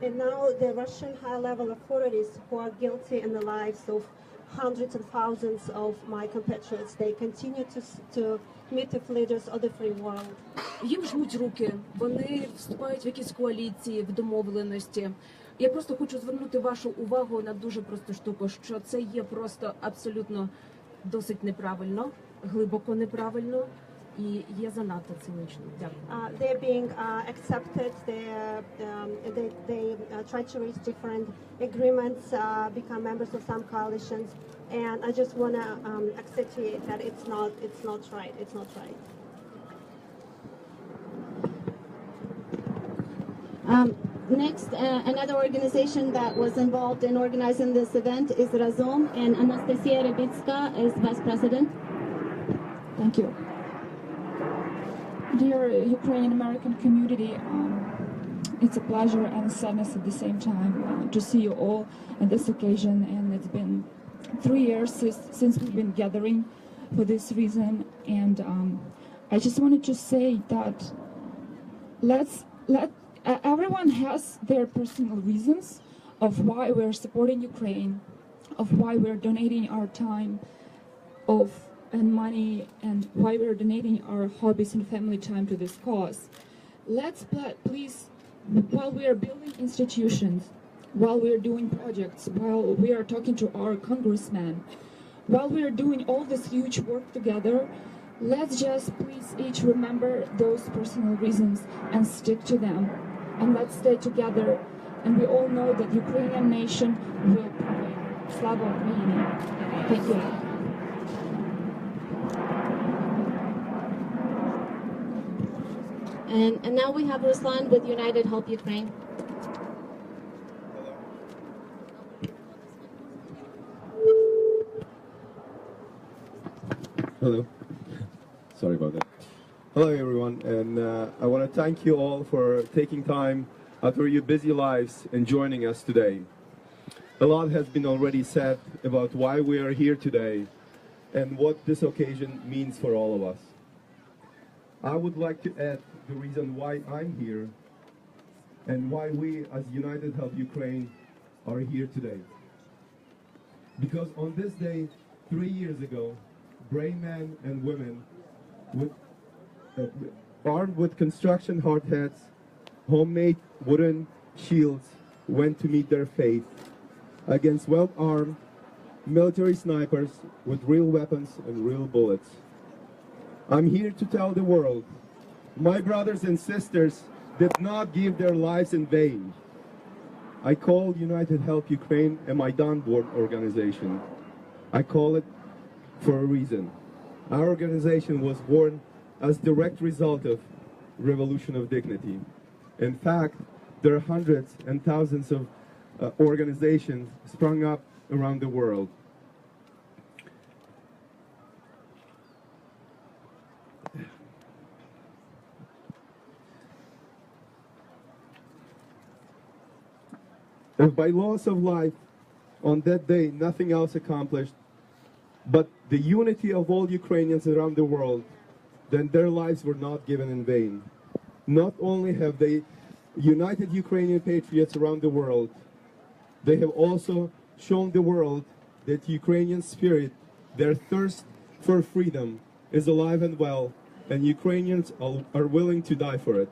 And now the Russian high-level authorities who are guilty in the lives of hundreds and thousands of my compatriots, they continue to meet with leaders of the free world. Їм жмуть руки, вони вступають в якісь коаліції, в домовленості. Я просто хочу звернути вашу увагу на дуже просту штуку, що це є просто абсолютно досить неправильно, глибоко неправильно і є занадто цинічно. Дякую. They're being accepted, they try to reach different agreements, become members of some coalitions, and I just want to accentuate that it's not right. It's not right. Next, another organization that was involved in organizing this event is Razom, and Anastasia Rybitska is vice president. Thank you. Dear Ukrainian American community, it's a pleasure and sadness at the same time to see you all on this occasion, and it's been 3 years since we've been gathering for this reason, and I just wanted to say that everyone has their personal reasons of why we're supporting Ukraine, of why we're donating our time and money, and why we're donating our hobbies and family time to this cause. Let's please, while we are building institutions, while we are doing projects, while we are talking to our congressmen, while we are doing all this huge work together, let's just please each remember those personal reasons and stick to them. And let's stay together. And we all know that Ukrainian nation will prevail. Slava Ukraini. Thank you. And now we have Ruslan with United Help Ukraine. Hello. Sorry about that. Hello everyone, and I want to thank you all for taking time out of your busy lives and joining us today. A lot has been already said about why we are here today and what this occasion means for all of us. I would like to add the reason why I'm here and why we as United Help Ukraine are here today. Because on this day, 3 years ago, brave men and women armed with construction hard hats, homemade wooden shields, went to meet their fate against well-armed military snipers with real weapons and real bullets. I'm here to tell the world, my brothers and sisters did not give their lives in vain. I call United Help Ukraine a Maidan-born organization. I call it for a reason. Our organization was born as direct result of revolution of dignity. In fact, there are hundreds and thousands of organizations sprung up around the world. If by loss of life on that day nothing else accomplished but the unity of all Ukrainians around the world, then their lives were not given in vain. Not only have they united Ukrainian patriots around the world, they have also shown the world that Ukrainian spirit, their thirst for freedom, is alive and well, and Ukrainians are willing to die for it.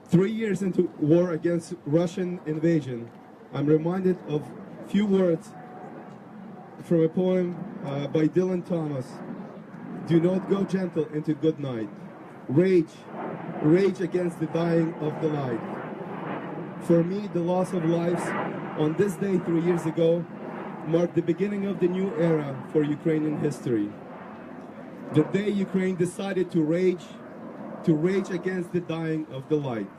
3 years into war against Russian invasion, I'm reminded of few words from a poem by Dylan Thomas. Do not go gentle into good night. Rage, rage against the dying of the light. For me, the loss of lives on this day 3 years ago marked the beginning of the new era for Ukrainian history. The day Ukraine decided to rage against the dying of the light.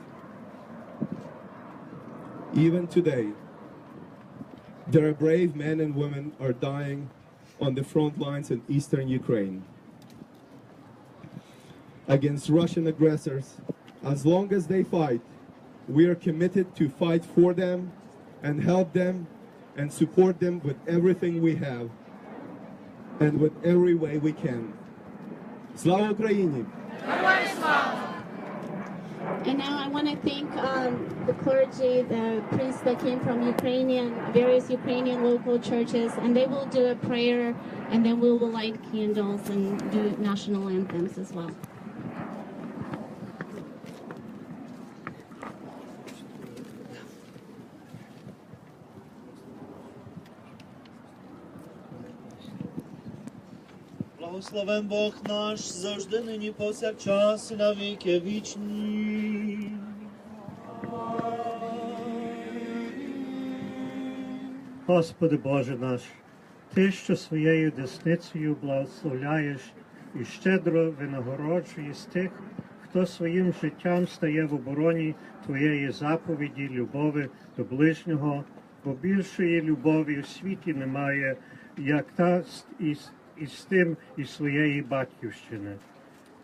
Even today, there are brave men and women are dying on the front lines in eastern Ukraine against Russian aggressors. As long as they fight, we are committed to fight for them and help them and support them with everything we have and with every way we can. Slava Ukraini! And now I want to thank the clergy, the priests that came from various Ukrainian local churches, and they will do a prayer, and then we will light candles and do national anthems as well. Благословен Бог наш, завжди нині повсякчас і на віки вічні. Господи Боже наш, Ти, що своєю десницею благословляєш і щедро винагороджуєш тих, хто своїм життям стає в обороні Твоєї заповіді, любові до ближнього, бо більшої любові в світі немає, як та і з тим із своєї батьківщини.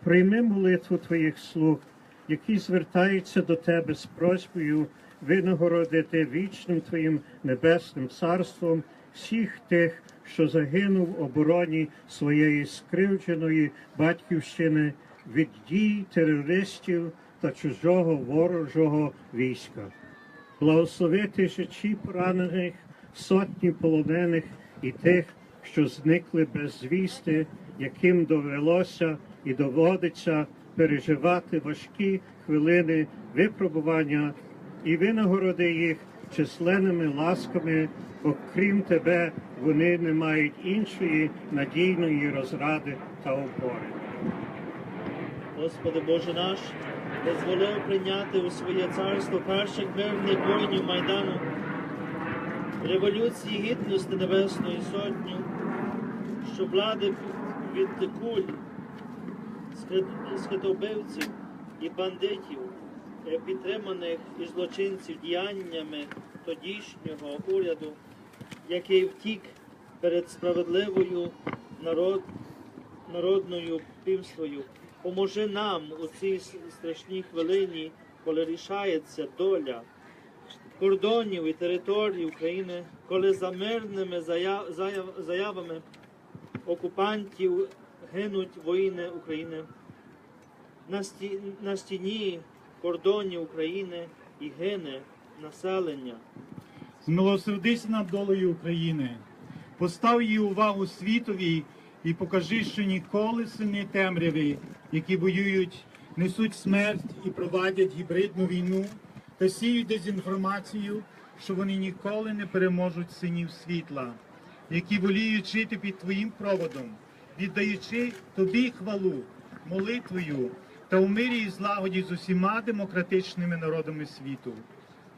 Прийми молитву Твоїх слуг, які звертаються до Тебе з просьбою винагородити вічним Твоїм небесним царством всіх тих, що загинув в обороні своєї скривдженої батьківщини від дій терористів та чужого ворожого війська. Благослови тисячі поранених, сотні полонених і тих, що зникли без звісти, яким довелося і доводиться переживати важкі хвилини випробування, і винагороди їх численними ласками, бо крім Тебе вони не мають іншої надійної розради та опори. Господи Боже наш, дозволив прийняти у своє царство перших мирних воїнів Майдану, Революції Гідності Небесної Сотні, що влади від куль, скотовбивців і бандитів, підтриманих і злочинців діяннями тодішнього уряду, який втік перед справедливою народною півствою. Поможи нам у цій страшній хвилині, коли рішається доля кордонів і територій України, коли за мирними заявами окупантів гинуть воїни України. На стіні кордонів України і гине населення. Змилосердись над долею України, постав її увагу світові і покажи, що ніколи сини темряви, які воюють, несуть смерть і провадять гібридну війну та сіють дезінформацію, що вони ніколи не переможуть синів світла, які воліють жити під Твоїм проводом, віддаючи Тобі хвалу, молитвою та у мирі і злагоді з усіма демократичними народами світу.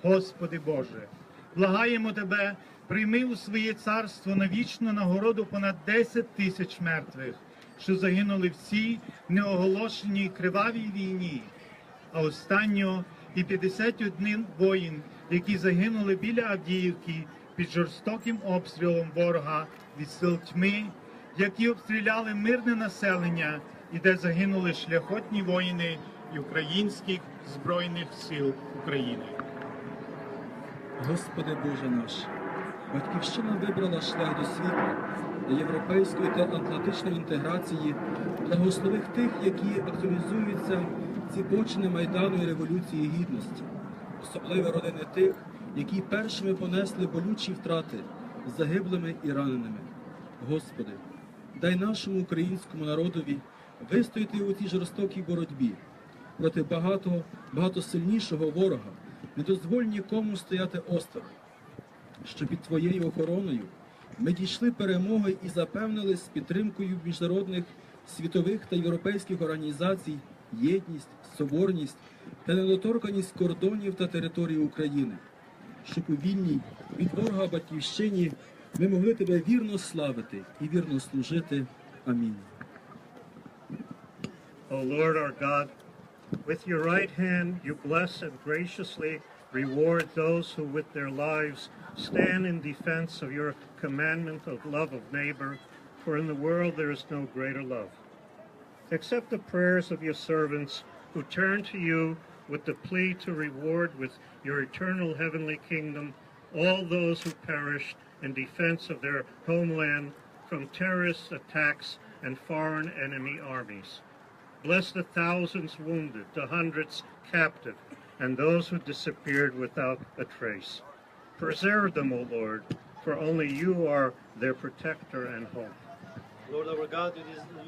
Господи Боже, благаємо Тебе, прийми у своє царство на вічну нагороду понад 10 тисяч мертвих, що загинули в цій неоголошеній кривавій війні, а останнього і 51 воїн, які загинули біля Авдіївки під жорстоким обстрілом ворога від сил тьми, які обстріляли мирне населення і де загинули шляхетні воїни і українських Збройних сил України. Господи Боже наш, Батьківщина вибрала шлях до світу, до європейської та атлантичної інтеграції, благослових тих, які актуалізуються ці почини Майдану і Революції Гідності, особливо родини тих, які першими понесли болючі втрати з загиблими і раненими. Господи, дай нашому українському народові вистояти у цій жорстокій боротьбі проти багато сильнішого ворога. Не дозволь нікому стояти осторонь, що під Твоєю охороною ми дійшли перемоги і запевнили з підтримкою міжнародних світових та європейських організацій єдність, соборність та недоторканість кордонів та території України, щоб у вільній від ворога батьківщині ми могли Тебе вірно славити і вірно служити. Амінь. O Lord our God, with your right hand you bless and graciously reward those who with their lives stand in defense of your commandment of love of neighbor, for in the world there is no greater love. Accept the prayers of your servants who turn to you with the plea to reward with your eternal heavenly kingdom all those who perished in defense of their homeland from terrorist attacks and foreign enemy armies. Bless the thousands wounded, the hundreds captive and those who disappeared without a trace. Preserve them, O Lord, for only you are their protector and hope. Lord our God,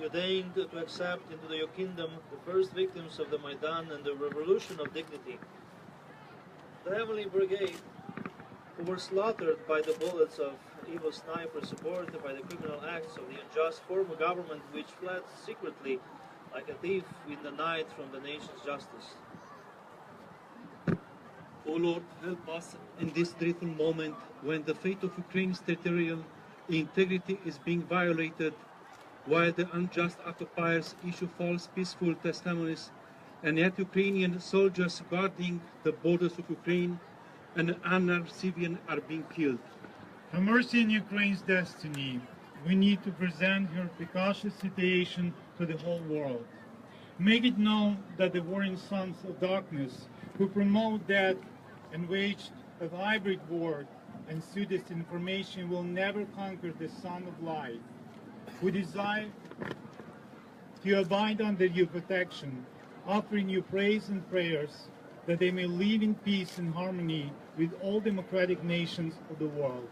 you deigned to accept into your kingdom the first victims of the Maidan and the revolution of dignity. The heavenly brigade, who were slaughtered by the bullets of evil snipers supported by the criminal acts of the unjust former government which fled secretly like a thief in the night from the nation's justice. O Lord, help us in this dreadful moment when the fate of Ukraine's territorial integrity is being violated, while the unjust occupiers issue false peaceful testimonies, and yet Ukrainian soldiers guarding the borders of Ukraine and unarmed civilians are being killed. Have mercy on Ukraine's destiny. We need to present your precocious situation to the whole world. Make it known that the warring sons of darkness who promote death and wage a hybrid war and sow disinformation will never conquer the Son of Light, who desire to abide under your protection, offering you praise and prayers that they may live in peace and harmony with all democratic nations of the world.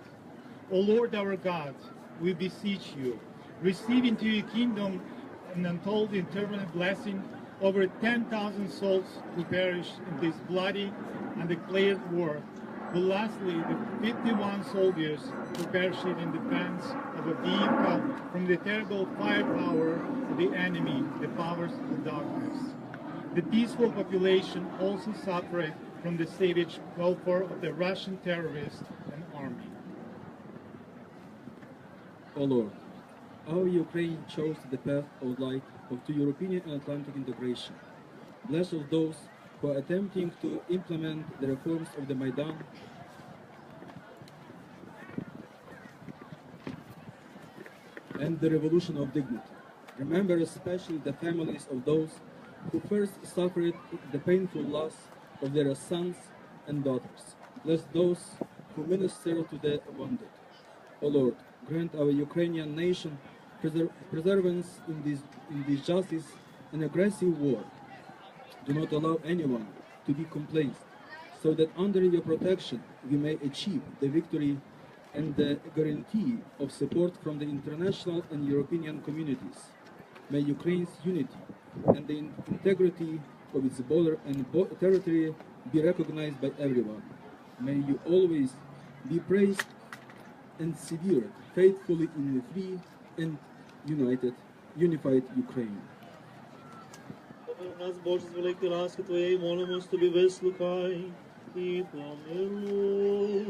O Lord our God, we beseech you, receive into your kingdom an untold eternal blessing over 10,000 souls who perished in this bloody and declared war, but lastly the 51 soldiers who perished in defense of a vehicle from the terrible firepower of the enemy, the powers of darkness. The peaceful population also suffered from the savage welfare of the Russian terrorists and army. O Lord, our Ukraine chose the path of light to European and Atlantic integration. Bless all those who are attempting to implement the reforms of the Maidan and the revolution of dignity. Remember especially the families of those who first suffered the painful loss of their sons and daughters. Bless those who minister to the wounded. O Lord, grant our Ukrainian nation preservance in this justice and aggressive war. Do not allow anyone to be complacent, so that under your protection we may achieve the victory and the guarantee of support from the international and European communities. May Ukraine's unity and the integrity of its border and territory be recognized by everyone. May you always be praised and severed faithfully in the free and unified Ukraine. Помилуй нас, Боже, з великої ласки Твоєї, молимось Тобі, вислухай і помилуй.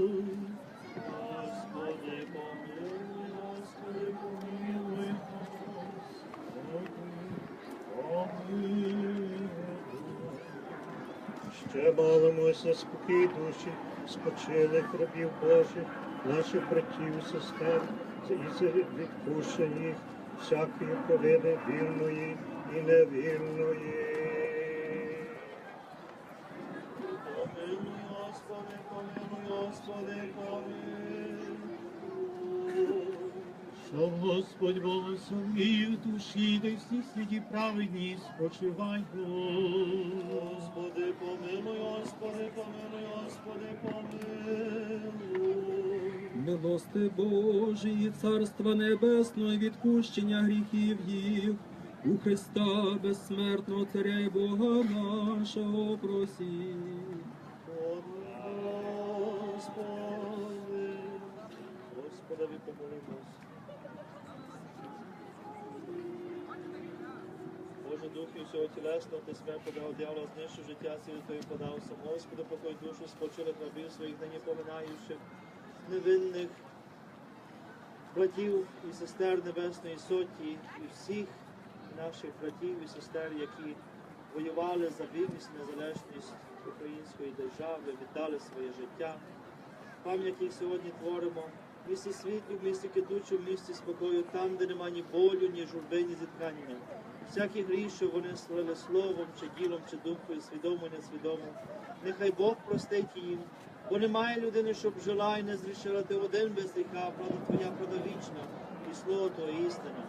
Господи, помилуй, Господи, помилуй. Ще молимося спокій душі спочилих рабів Божих, наших братів і сестер, і за відпущення їх всякої провини вільної і невільної. Помилуй, Господи, помилуй, Господи, помилуй. Щоб Господь благословив душі, де всі святі праведні спочивай. Господи, помилуй, Господи, помилуй, Господи, помилуй. Милости Божої, Царства Небесного і відпущення гріхів їх, у Христа безсмертного Царя і Бога нашого просіть. Господи, Господи, помилуй нас. Боже, Духу всього тілесного, Ти смерть подав, дьявола знищив, життя сили Твої подав сам. Господи, покой душу спочилих рабів своїх, нині поминаючих невинних братів і сестер Небесної Сотні і всіх наших братів і сестер, які воювали за вільність, незалежність української держави, віддали своє життя. Пам'ять їх сьогодні творимо в місті світлі, в місті квітучому, в місті спокою, там, де нема ні болю, ні журби, ні зіткнення. Всякі гріх, що вони створили словом, чи ділом, чи думкою, свідомо, несвідомо. Нехай Бог простить їм, бо немає людини, щоб жила і не зрішила. Ти один без гріха, правда Твоя, правда вічна, і слово Твоє істина.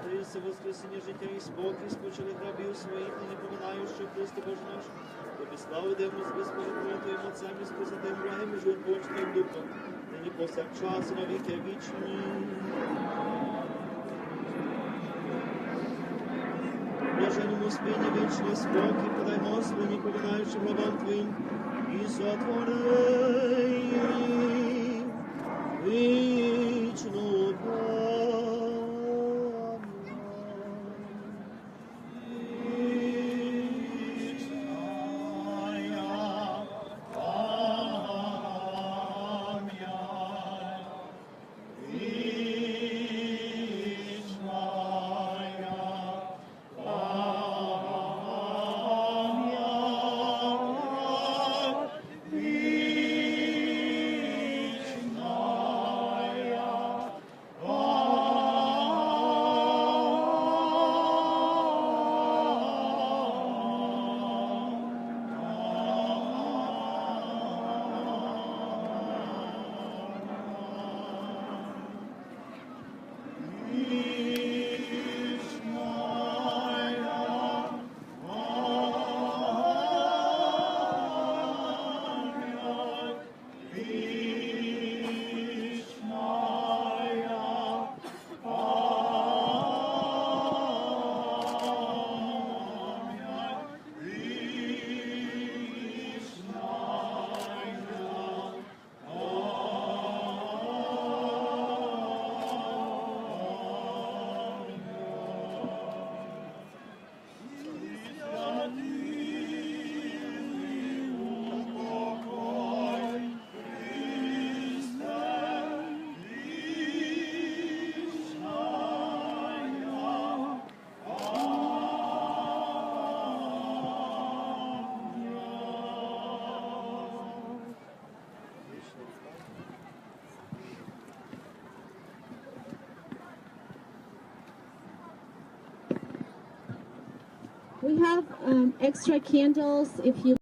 Ти все воскресіння життя і спокій, спочили грабів своїх, і не поминаю, що Христе Боже наш, тобі славу дивну з Господом Твоїм Отцем і з Пресвятим Благим і животворчим Духом, нині повсякчас і на віки вічні. Блаженному спині вічний спокій, подай Господи, поминаючи рабам Твоїм, і сотвори вічну пам'ять. We have extra candles if you